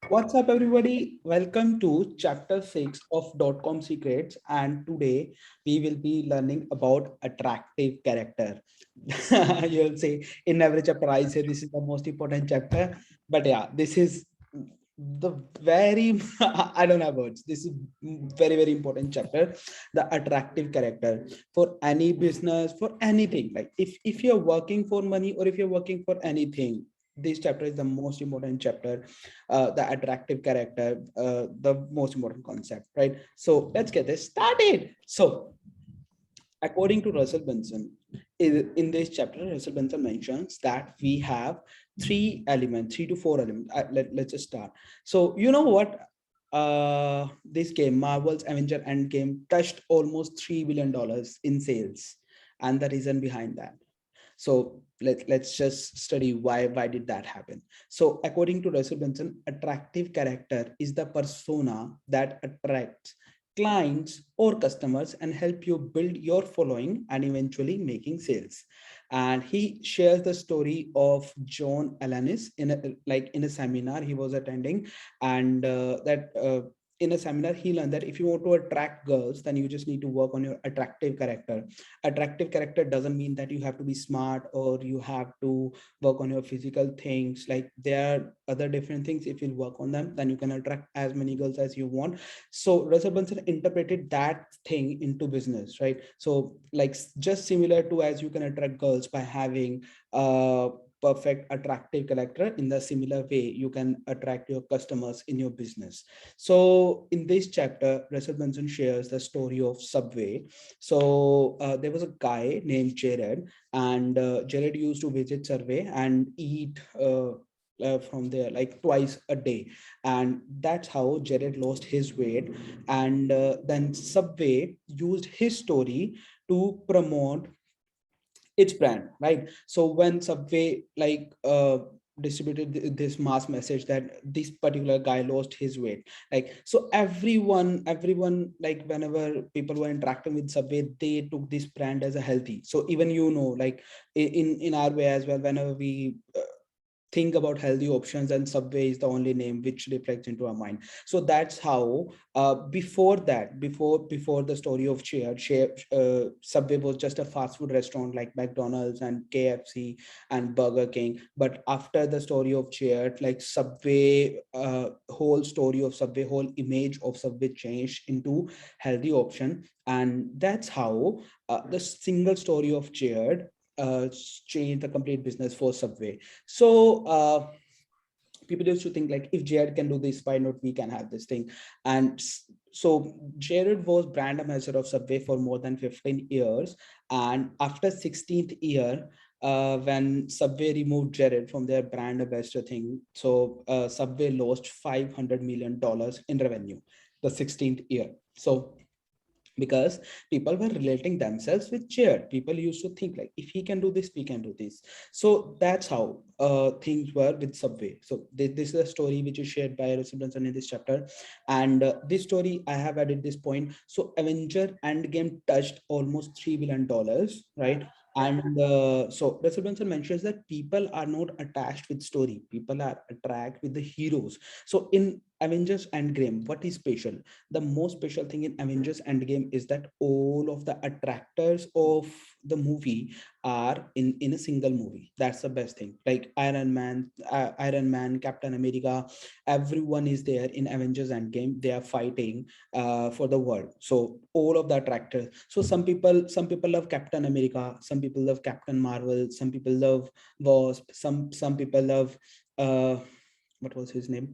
What's up, everybody? Welcome to chapter 6 of Dotcom Secrets. And today we will be learning about attractive character. You'll say in every chapter, I say this is the most important chapter. But yeah, this is the very, I don't have words. This is very, very important chapter. The attractive character for any business, for anything. Like if you're working for money or if you're working for anything, this chapter is the most important chapter, the attractive character, the most important concept, right? So let's get this started. So according to Russell Benson, in this chapter, Russell Benson mentions that we have three elements, 3 to 4 elements. Let's just start. So you know what? This game, Marvel's Avenger Endgame, touched almost $3 billion in sales, and the reason behind that. So let's just study why did that happen. So according to Russell Benson, attractive character is the persona that attracts clients or customers and help you build your following and eventually making sales. And he shares the story of John Alanis in a seminar he was attending, and that in a seminar he learned that if you want to attract girls, then you just need to work on your attractive character. Attractive character doesn't mean that you have to be smart or you have to work on your physical things. Like, there are other different things. If you work on them, then you can attract as many girls as you want. So Russell Brunson interpreted that thing into business, right? So like, just similar to as you can attract girls by having perfect attractive character, in the similar way you can attract your customers in your business. So in this chapter, Russell Brunson shares the story of Subway. So there was a guy named Jared, and Jared used to visit Survey and eat from there like twice a day, and that's how Jared lost his weight. And then Subway used his story to promote its brand, right? So when Subway distributed this mass message that this particular guy lost his weight, like, so everyone, like, whenever people were interacting with Subway, they took this brand as a healthy. So even, like, in our way as well, whenever we think about healthy options, and Subway is the only name which reflects into our mind. So that's how, before that, before the story of Subway was just a fast food restaurant like McDonald's and KFC and Burger King. But after the story of Cheer, like, Subway, whole story of Subway, whole image of Subway changed into healthy option. And that's how the single story of Cheer change the complete business for Subway. So people used to think, like, if Jared can do this, why not we can have this thing? And so Jared was brand ambassador of Subway for more than 15 years. And after 16th year, when Subway removed Jared from their brand ambassador thing, so Subway lost $500 million in revenue the 16th year. So because people were relating themselves with Jared, people used to think, like, if he can do this, we can do this. So that's how things were with Subway. So this is a story which is shared by Russell Brunson in this chapter. And this story I have added this point. So Avenger Endgame touched almost $3 billion, right? And so Russell Brunson mentions that people are not attached with story, people are attracted with the heroes. So in Avengers Endgame, what is special? The most special thing in Avengers Endgame is that all of the attractors of the movie are in a single movie. That's the best thing. Like Iron Man, Captain America, everyone is there in Avengers Endgame. They are fighting for the world. So all of the attractors. So some people love Captain America, some people love Captain Marvel, some people love Wasp, some people love what was his name?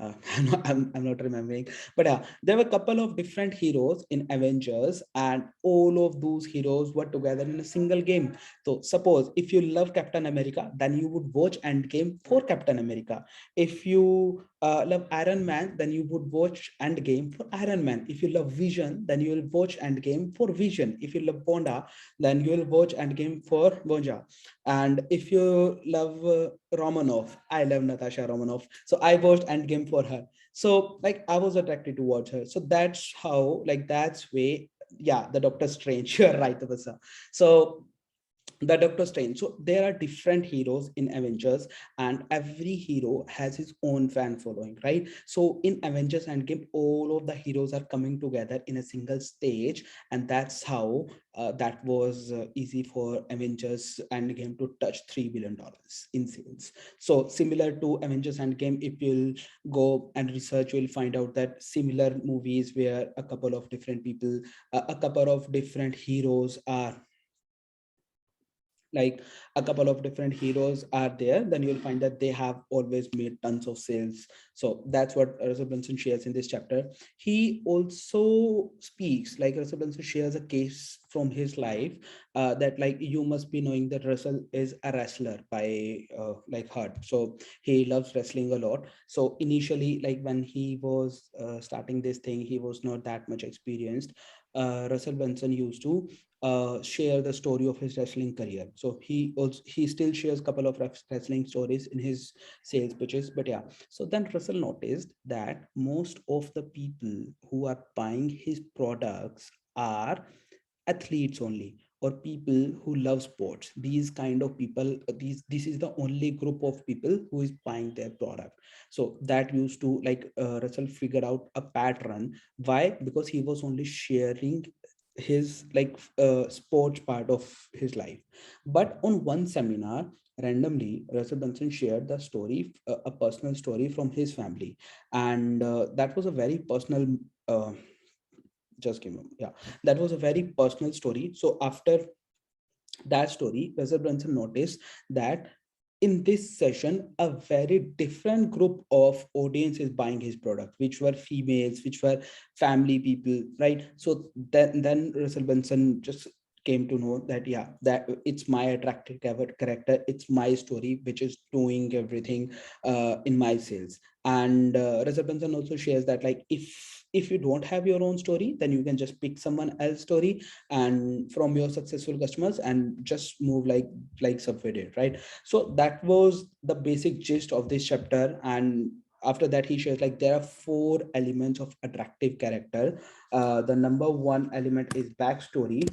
I'm not remembering, but there were a couple of different heroes in Avengers, and all of those heroes were together in a single game. So suppose if you love Captain America, then you would watch Endgame for Captain America. If you love Iron Man, then you would watch Endgame for Iron Man. If you love Vision, then you will watch Endgame for Vision. If you love Wanda, then you will watch Endgame for Wanda. And if you love Romanov, I love Natasha Romanoff, so I watched Endgame for her. So, like, I was attracted towards her. So that's how, like, that's way, yeah, the Doctor Strange. You're right, Tabasa. So the Doctor Strange. So there are different heroes in Avengers, and every hero has his own fan following, right? So in Avengers Endgame, all of the heroes are coming together in a single stage, and that's how that was easy for Avengers Endgame to touch $3 billion in sales. So similar to Avengers Endgame, if you'll go and research, you'll find out that similar movies where a couple of different people, a couple of different heroes are like a couple of different heroes are there, then you'll find that they have always made tons of sales. So that's what Russell Brunson shares in this chapter. He also speaks, like Russell Brunson shares a case from his life, that like you must be knowing that Russell is a wrestler by like heart. So he loves wrestling a lot. So initially, like when he was starting this thing, he was not that much experienced. Russell Brunson used to share the story of his wrestling career. So he still shares a couple of wrestling stories in his sales pitches. But yeah, so then Russell noticed that most of the people who are buying his products are athletes only, or people who love sports. These kind of people, this is the only group of people who is buying their product. So that used to like Russell figured out a pattern. Why? Because he was only sharing his like sports part of his life. But on one seminar, randomly Russell Brunson shared the story, a personal story from his family, and that was a very personal uh, just give me, yeah, that was a very personal story. So after that story, Russell Brunson noticed that in this session, a very different group of audience is buying his product, which were females, which were family people, right? So then Russell Brunson just came to know that yeah, that it's my attractive character, it's my story which is doing everything in my sales. And Russell Brunson also shares that like if you don't have your own story, then you can just pick someone else's story and from your successful customers and just move like Subway did, right? So that was the basic gist of this chapter. And after that he shares like there are four elements of attractive character. The number one element is backstory.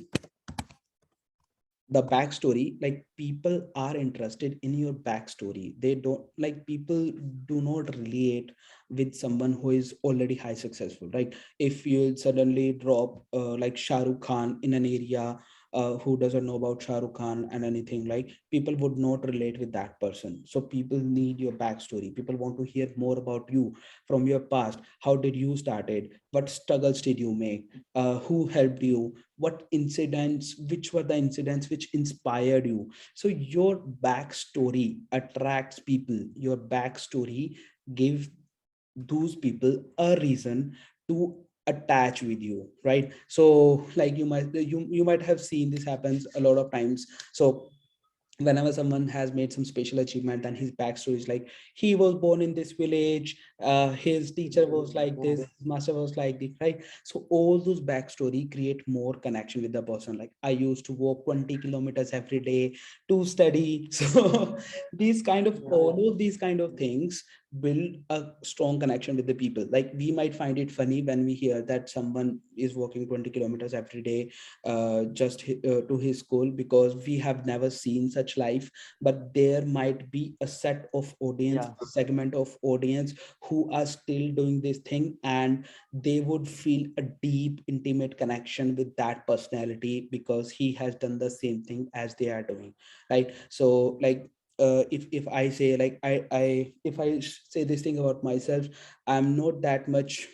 The backstory, like people are interested in your backstory. They don't like, people do not relate with someone who is already high successful, right? If you suddenly drop like Shah Rukh Khan in an area, who doesn't know about Shah Rukh Khan and anything, like people would not relate with that person. So people need your backstory. People want to hear more about you from your past. How did you started? What struggles did you make? Who helped you? What incidents, which were the incidents which inspired you? So your backstory attracts people. Your backstory gives those people a reason to attach with you, right? So like you might have seen this happens a lot of times. So whenever someone has made some special achievement and his backstory is like he was born in this village, his teacher was like this, his master was like this, right? So all those backstory create more connection with the person. Like I used to walk 20 kilometers every day to study. So these kind of, all of these kind of things build a strong connection with the people. Like we might find it funny when we hear that someone is walking 20 kilometers every day to his school, because we have never seen such life. But there might be a set of audience, a segment of audience who are still doing this thing, and they would feel a deep intimate connection with that personality because he has done the same thing as they are doing, right? So like if I say like if I say this thing about myself, I'm not that much.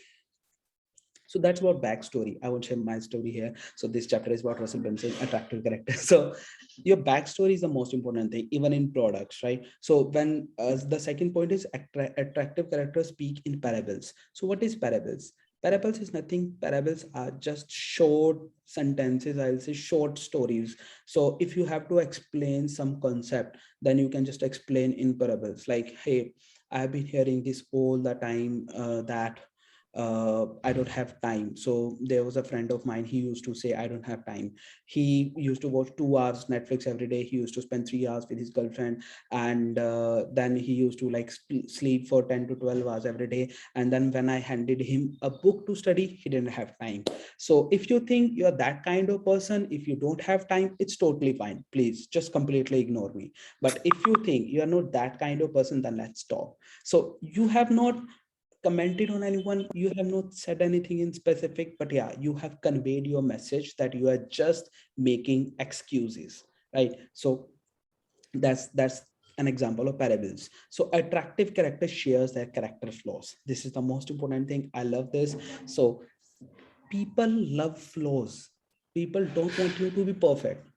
So that's about backstory. I won't share my story here. So this chapter is about Russell Brunson, attractive character. So your backstory is the most important thing, even in products, right? So when the second point is attractive characters speak in parables. So what is parables? Parables is nothing. Parables are just short sentences. I'll say short stories. So if you have to explain some concept, then you can just explain in parables. Like, hey, I've been hearing this all the time that I don't have time. So there was a friend of mine, he used to say, I don't have time. He used to watch 2 hours Netflix every day. He used to spend 3 hours with his girlfriend. And then he used to like sleep for 10 to 12 hours every day. And then when I handed him a book to study, he didn't have time. So if you think you're that kind of person, if you don't have time, it's totally fine. Please just completely ignore me. But if you think you are not that kind of person, then let's talk. So you have not commented on anyone, you have not said anything in specific, but yeah, you have conveyed your message that you are just making excuses, right? So that's an example of parables. So attractive character shares their character flaws. This is the most important thing. I love this. So people love flaws. People don't want you to be perfect.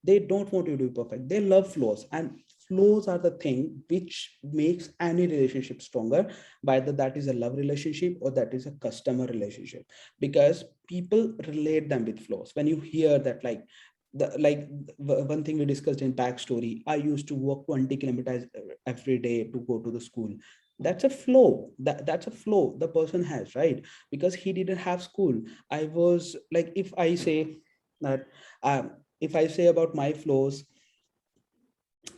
They don't want you to be perfect. They love flaws, and flaws are the thing which makes any relationship stronger, whether that is a love relationship or that is a customer relationship, because people relate them with flaws. When you hear that, like one thing we discussed in backstory, I used to walk 20 kilometers every day to go to the school. That's a flow. That's a flow the person has, right? Because he didn't have school. I was like, if I say that, if I say about my flows,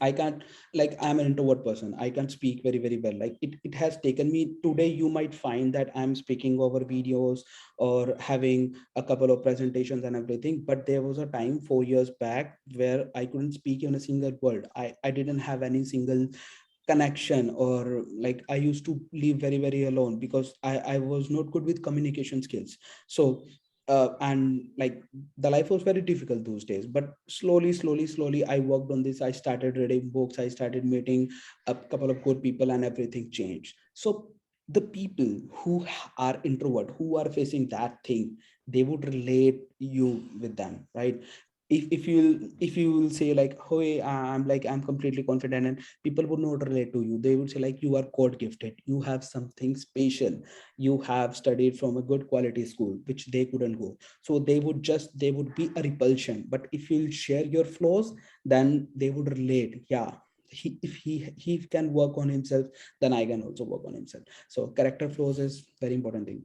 I can't, like, I'm an introvert person. I can't speak very, very well. Like it has taken me today. You might find that I'm speaking over videos or having a couple of presentations and everything. But there was a time 4 years back where I couldn't speak in a single word. I didn't have any single connection, or like I used to live very, very alone because I was not good with communication skills. So and like the life was very difficult those days, but slowly I worked on this. I started reading books, I started meeting a couple of good people, and everything changed. So the people who are introvert, who are facing that thing, they would relate you with them, right? If you will say like, hey, I'm completely confident, and people would not relate to you. They would say like, you are god gifted, you have something special, you have studied from a good quality school, which they couldn't go. So they would be a repulsion. But if you share your flaws, then they would relate. Yeah, if he can work on himself, then I can also work on himself. So character flaws is very important thing.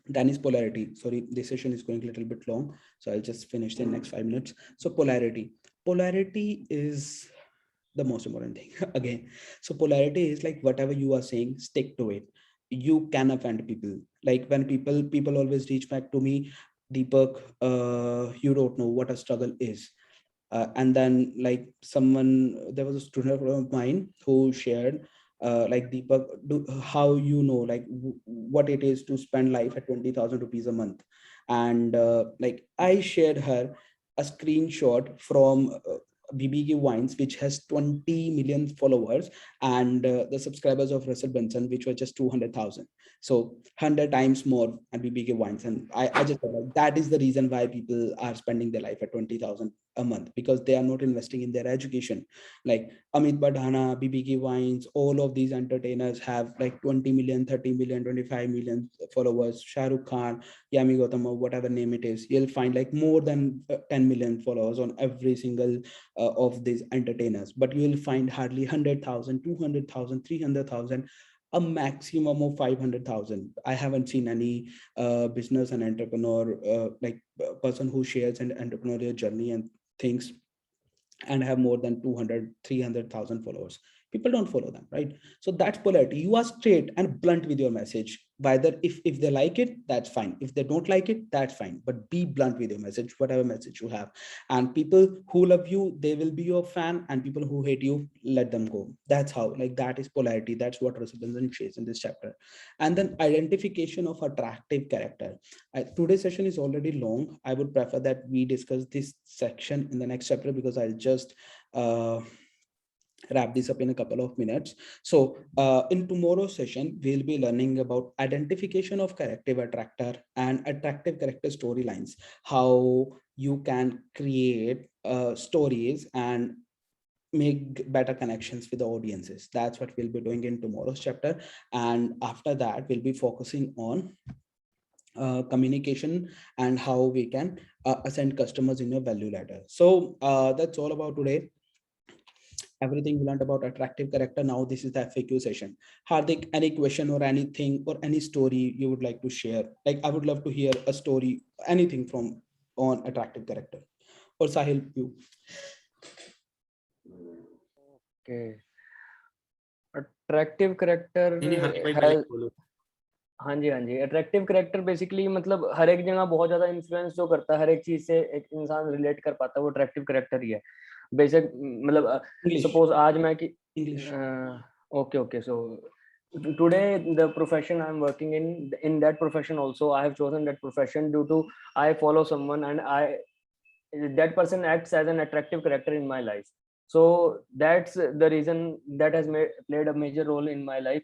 Then is polarity. Sorry, this session is going a little bit long, so I'll just finish in next 5 minutes. So polarity is the most important thing. Again, so polarity is like, whatever you are saying, stick to it. You can offend people. Like when people always reach back to me, Deepak, you don't know what a struggle is. And then like someone, there was a student of mine who shared, like, Deepak, how you know, like what it is to spend life at 20,000 rupees a month. And like I shared her a screenshot from BBQ Wines, which has 20 million followers, and the subscribers of Russell Brunson, which were just 200,000. So 100 times more at BBQ Wines. And I just thought, like, that is the reason why people are spending their life at 20,000 a month, because they are not investing in their education. Like Amit Badhana, BBK Wines, all of these entertainers have like 20 million, 30 million, 25 million followers. Shah Rukh Khan, Yami Gautama, whatever name it is, you'll find like more than 10 million followers on every single of these entertainers. But you will find hardly 100,000, 200,000, 300,000, a maximum of 500,000. I haven't seen any business and entrepreneur, like person who shares an entrepreneurial journey and things, and have more than 200, 300,000 followers. People don't follow them, right? So that's polarity. You are straight and blunt with your message. Whether if they like it, that's fine. If they don't like it, that's fine. But be blunt with your message, whatever message you have. And people who love you, they will be your fan, and people who hate you, let them go. That's how, like, that is polarity. That's what Rasibanjan shares in this chapter. And then identification of attractive character. Today's session is already long. I would prefer that we discuss this section in the next chapter, because I'll just uh, wrap this up in a couple of minutes. So in tomorrow's session, we'll be learning about identification of character attractor and attractive character storylines, how you can create stories and make better connections with the audiences. That's what we'll be doing in tomorrow's chapter. And after that, we'll be focusing on communication and how we can ascend customers in your value ladder. So that's all about today. everything we learned about attractive character. Now this is the FAQ session. Hardik, any question or anything or any story you would like to share? Like I would love to hear a story, anything from on attractive character. Or Sahil, you. Okay. Attractive character नहीं हार्दिक भाई has पहले बोलो। हाँ जी attractive character basically मतलब हर एक जगह बहुत ज्यादा इन्फ्लुएंस जो करता है, हर एक चीज से एक इंसान रिलेट कर पाता है, वो अट्रैक्टिव करेक्टर ही है बेसिक। मतलब सपोज आज मैं कि okay so today the profession I'm working in that profession also I have chosen that profession due to I follow someone and that person acts as an attractive character in my life. So that's the reason that has played a major role in my life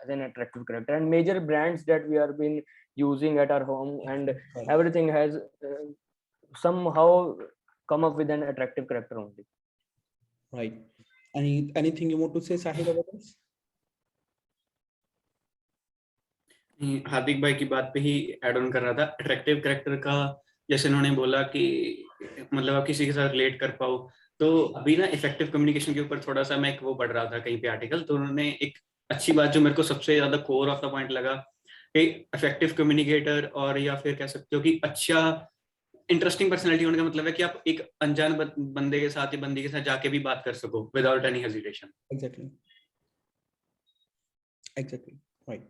as an attractive character. And major brands that we have been using at our home and everything has somehow come up with an attractive character only. Right. Anything you want to say, Sahil, about this? हार्दिक भाई की बात पे ही add on कर रहा था। Attractive character का जैसे उन्होंने बोला कि मतलब आप किसी के साथ रिलेट कर पाओ, तो अभी ना इफेक्टिव कम्युनिकेशन के ऊपर थोड़ा सा मैं वो पढ़ रहा था कहीं पे आर्टिकल, तो उन्होंने एक अच्छी बात जो मेरे को सबसे ज्यादा कोर ऑफ द पॉइंट लगा कि इफेक्टिव कम्युनिकेटर और या फिर कह सकते हो कि अच्छा इंटरेस्टिंग पर्सनैलिटी होने का मतलब है कि आप एक अनजान बंदे के साथ या बंदी के साथ जाके भी बात कर सको without any hesitation. Exactly. Right.